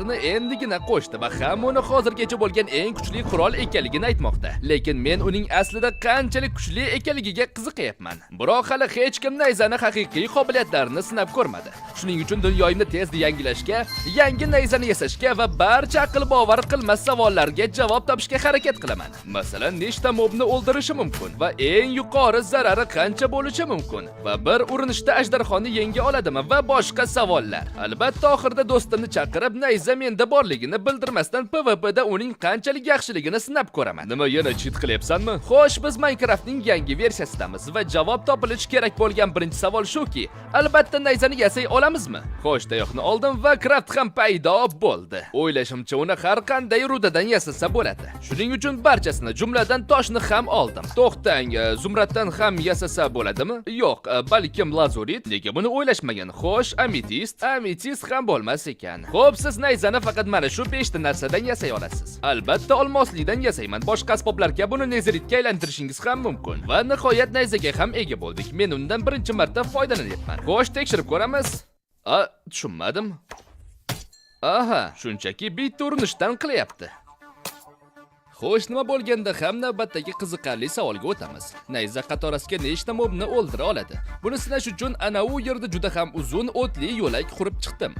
endigina qo'shdi va hamma uni hozirgacha bo'lgan eng kuchli qurol ekanligini aytmoqda. Lekin men uning aslida qanchalik kuchli ekanligiga qiziqayapman. Biroq hali hech kim nayzani haqiqiy qobiliyatlarini sinab ko'rmadi. Shuning uchun dunyoyimni tezda yangilashga, yangi nayzani yasashga va barcha aql bovar qilmas savollarga javob topishga harakat qilaman. Masalan, nechta mobni o'ldirishi mumkin va eng yuqori zarari qancha bo'lishi mumkin va bir urinishda ajdarxonni yenga oladimi va boshqa savollar. Albatta, oxirida do'stimni chaqirib nayza menda borligini bildirmasdan PvPda uning qanchalik yaxshiligini sinab ko'raman. Nima, yana cheat qilyapsanmi? Xo'sh, biz Minecraftning yangi versiyasidamiz va javob topilishi kerak bo'lgan birinchi savol shuki, albatta nayzani yasay olamizmi? Xo'sh, tayoqni oldim va craft ham paydo bo'ldi. O'ylashimcha, uni har qanday rudadan yasasa bo'ladi. Shuning uchun barchasini, jumladan toshni ham oldim. To'xtang, zumraddan ham yasasa bo'ladimi? Yo'q, balkim lazurit. Nega buni o'ylashmagan? Xo'sh, ametist ham bo'lmas ekan. Xo'p, siz nayzani faqat mana shu 5 ta narsadan yasay olasiz. Albatta, olmoslikdan yasayman. Boshqa asboblarga buni neziritga aylantirishingiz ham mumkin. Va nihoyat nayzaga ham ega bo'ldik. Men undan birinchi marta foydalanyapman. Xo'sh, tekshirib ko'ramiz. Tushunmadim. Aha, shunchaki bitta urinishdan qilyapti. Xo'sh, nima bo'lganda ham navbatdagi qiziqarli savolga o'tamiz. Nayza qatorasiga nechta mobni o'ldira oladi? Buni sinash uchun ana u yerda juda ham uzun o'tli yo'lak qurib chiqdim.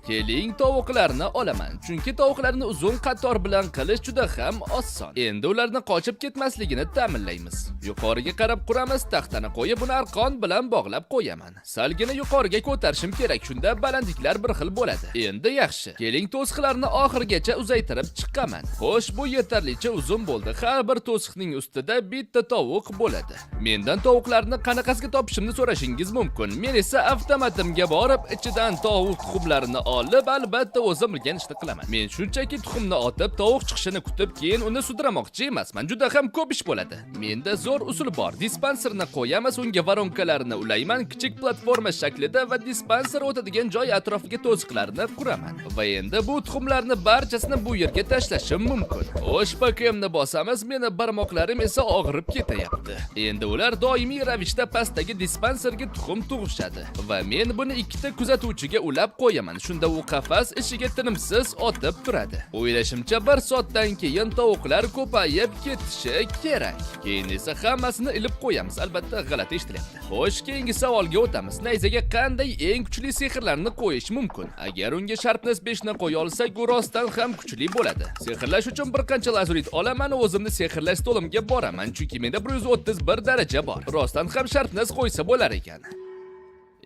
Keling, tovuqlarni olaman, chunki tovuqlarni uzun qator bilan qilish juda ham oson. Endi ularni qochib ketmasligini ta'minlaymiz. Yuqoriga qarab quramiz, taxtani qo'yib, uni arqon bilan bog'lab qo'yaman. Salgina yuqoriga ko'tarishim kerak, shunda balandliklar bir xil bo'ladi. Endi yaxshi. Keling, to'siqlarni oxirigacha uzaytirib chiqaman. Xo'sh, bu yetarlicha uzun bo'ldi. Har bir to'siqning ustida bitta tovuq bo'ladi. Mendan tovuqlarni qanaqasiga topishimni so'rashingiz mumkin. Men esa avtomatimga borib, ichidan tovuq tuxumlarini olib, albatta o'zim bilgan ishni qilaman. Men shunchaki tuxumni otib, tovuq chiqishini kutib, keyin uni sudramoqchi emasman. Juda ham ko'p ish bo'ladi. Menda zo'r usul bor. Dispanserni qo'yamiz, unga voronkalarni ulayman, kichik platforma shaklida va dispanser o'tadigan joy atrofiga to'siqlarni quraman. Va endi bu tuxumlarni barchasini bu yerga tashlashim mumkin. Xo'sh, pakemni bosamiz, meni barmoqlarim esa og'rib ketayapti. Endi ular doimiy ravishda pastdagi dispanserga tuxum tug'ishadi va men buni ikkita kuzatuvchiga ulab qo'yaman. Shunda u qafas ishiga tinimsiz otib turadi. O'ylashimcha 1 soatdan keyin tovuqlar ko'payib ketishi kerak. Keyin esa hammasini ilib qo'yamiz. Albatta, g'alati eshitilyapti. Xo'sh, keyingi savolga o'tamiz. Nayzaga qanday eng kuchli sehrlarni qo'yish mumkin? Agar unga sharpness 5 ni qo'ya olsak, u rostdan ham kuchli bo'ladi. Sehrlash uchun bir qancha lazurit olaman, o'zimni sehrlash stolimga boraman, chunki menda 131 daraja bor. Rostdan ham sharpness qo'ysa bo'lar ekan.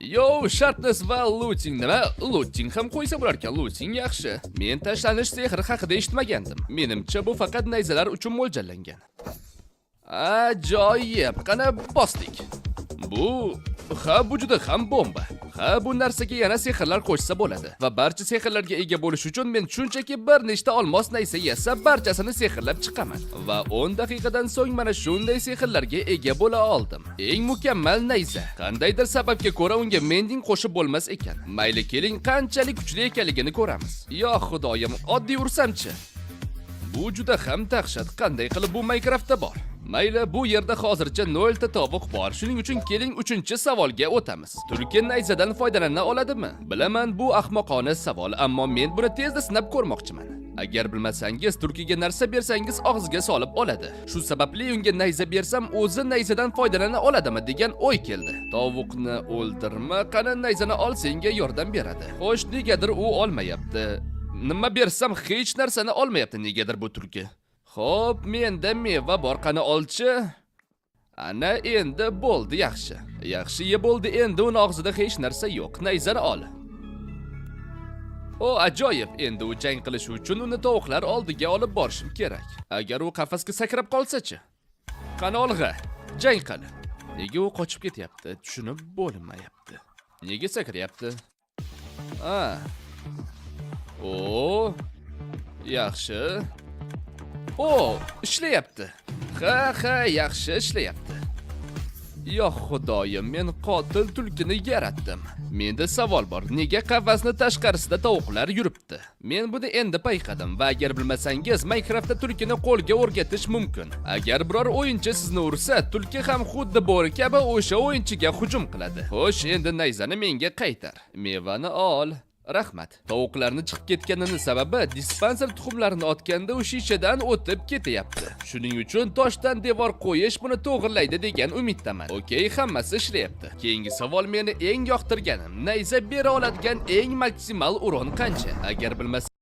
Yo, sharpness va looting nima? Looting ham qo'ysa bo'lar ekan. Looting yaxshi. Men tashlanish sehri haqida eshitmagandim. Menimcha bu faqat nayzalar uchun mo'ljallangan. Ajoyib. Qani bosdik. Bu juda ham bomba. Bu narsaga yana sehrlar qo'shsa bo'ladi va barcha sehrlarga ega bo'lish uchun men shunchaki bir nechta olmos nayza yasab, barchasini sehrlab chiqaman va 10 daqiqadan so'ng mana shunday sehrlarga ega bo'la oldim. Eng mukammal nayza. Qandaydir sababga ko'ra unga mending qo'shib bo'lmas ekan. Mayli, keling, qanchalik kuchli ekanligini ko'ramiz. Yo xudoyim, oddiy ursam-chi. Bu juda ham dahshat. Qanday qilib bu Minecraftda bor? Mayli, bu yerda hozircha 0 ta tovuq bor. Shuning uchun keling 3-savolga o'tamiz. Tulki nayzadan foydalana oladimi? Bilaman, bu ahmoqona savol, ammo men buni tezda sinab ko'rmoqchiman. Agar bilmasangiz, tulkiga narsa bersangiz og'ziga solib oladi. Shu sababli unga nayza bersam, o'zi nayzadan foydalana oladimi degan o'y keldi. Tovuqni o'ldirma, qani nayzani ol, senga yordam beradi. Xo'sh, negadir u olmayapti. Nima bersam hech narsani olmayapti negadir bu tulki. Xo'p, menda meva bor, qani olchi. Ana endi bo'ldi, yaxshi. Yaxshi bo'ldi, endi uning og'zida hech narsa yo'q. Nayzani ol. O, ajoyib. Endi u jang qilish uchun uni tovuqlar oldiga olib borishim kerak. Agar u qafasga sakrab qolsa-chi? Qani olg'a, jang qil. Nega u qochib ketyapti? Tushunib bo'lmayapti. Nega sakrayapti? O, yaxshi. O, ishlayapti. Ha, yaxshi ishlayapti. Yo xudoyim, men qotil tulkini yaratdim. Menda savol bor. Nega qafasning tashqarisida tovuqlar yuribdi? Men buni endi payqadim va agar bilmasangiz, Minecraftda tulkini qo'lga o'rgatish mumkin. Agar biror o'yinchi sizni ursa, tulki ham xuddi bo'ri kabi o'sha o'yinchiga hujum qiladi. Xo'sh, endi nayzani menga qaytar. Mevani ol. Rahmat. Tovuqlarni chiqib ketganini sababi dispanser tuxumlarini otganda u shishadan o'tib ketyapti. Shuning uchun toshdan devor qo'yish buni to'g'irlaydi degan umiddaman. Okey, hammasi ishlayapti. Keyingi savol meni eng yoqtirganim, nayza bera oladigan eng maksimal uron qancha? Agar bilmasangiz